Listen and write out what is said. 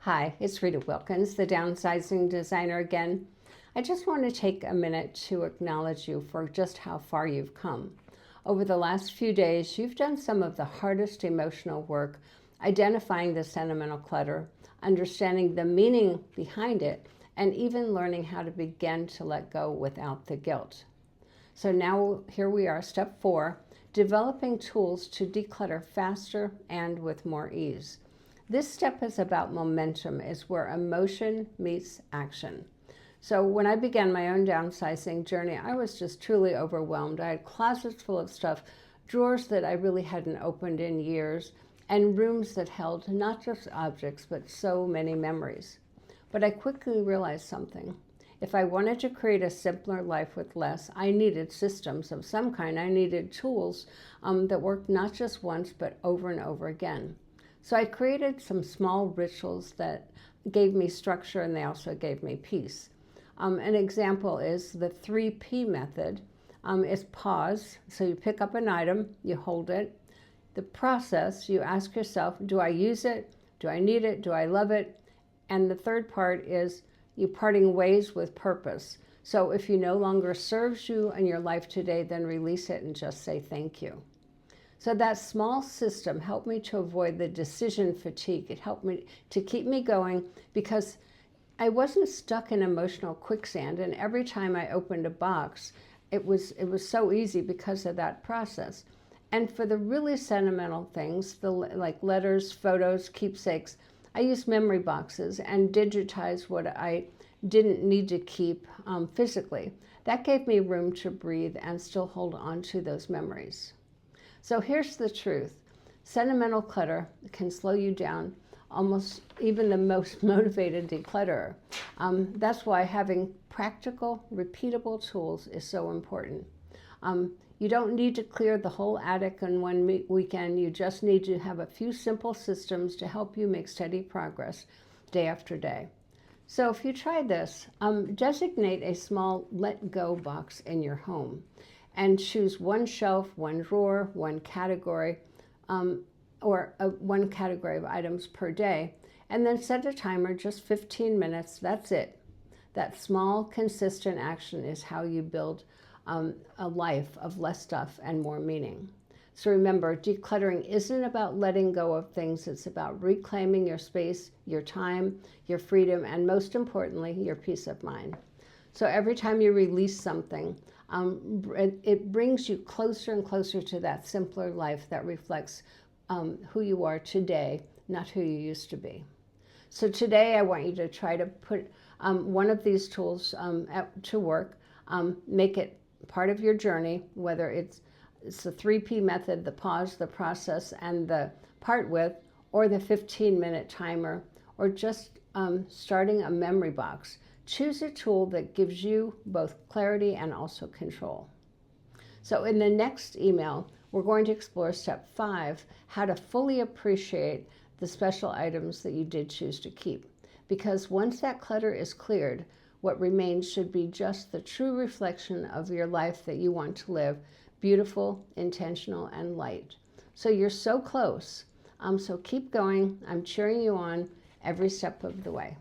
Hi, it's Rita Wilkins, the Downsizing Designer again. I just want to take a minute to acknowledge you for just how far you've come. Over the last few days, you've done some of the hardest emotional work, identifying the sentimental clutter, understanding the meaning behind it, and even learning how to begin to let go without the guilt. So now here we are, step 4, developing tools to declutter faster and with more ease. This step is about momentum, is where emotion meets action. So when I began my own downsizing journey, I was just truly overwhelmed. I had closets full of stuff, drawers that I really hadn't opened in years, and rooms that held not just objects, but so many memories. But I quickly realized something. If I wanted to create a simpler life with less, I needed systems of some kind. I needed tools that worked not just once, but over and over again. So I created some small rituals that gave me structure, and they also gave me peace. An example is the 3P method. Is pause. So you pick up an item, you hold it. The process, you ask yourself, do I use it? Do I need it? Do I love it? And the third part is you parting ways with purpose. So if you no longer serves you in your life today, then release it and just say thank you. So that small system helped me to avoid the decision fatigue. It helped me to keep me going because I wasn't stuck in emotional quicksand. And every time I opened a box, it was so easy because of that process. And for the really sentimental things, like letters, photos, keepsakes, I used memory boxes and digitized what I didn't need to keep physically. That gave me room to breathe and still hold on to those memories. So here's the truth. Sentimental clutter can slow you down, almost even the most motivated declutterer. That's why having practical, repeatable tools is so important. You don't need to clear the whole attic in one weekend. You just need to have a few simple systems to help you make steady progress day after day. So if you try this, designate a small let go box in your home and choose one shelf, one drawer, one category, or one category of items per day, and then set a timer, just 15 minutes, that's it. That small, consistent action is how you build a life of less stuff and more meaning. So remember, decluttering isn't about letting go of things, it's about reclaiming your space, your time, your freedom, and most importantly, your peace of mind. So every time you release something, it brings you closer and closer to that simpler life that reflects who you are today, not who you used to be. So today I want you to try to put one of these tools to work. Make it part of your journey, whether it's the 3P method, the pause, the process, and the part with, or the 15-minute timer, or just starting a memory box. Choose a tool that gives you both clarity and also control. So in the next email, we're going to explore step 5, how to fully appreciate the special items that you did choose to keep. Because once that clutter is cleared, what remains should be just the true reflection of your life that you want to live, beautiful, intentional, and light. So you're so close. So keep going. I'm cheering you on every step of the way.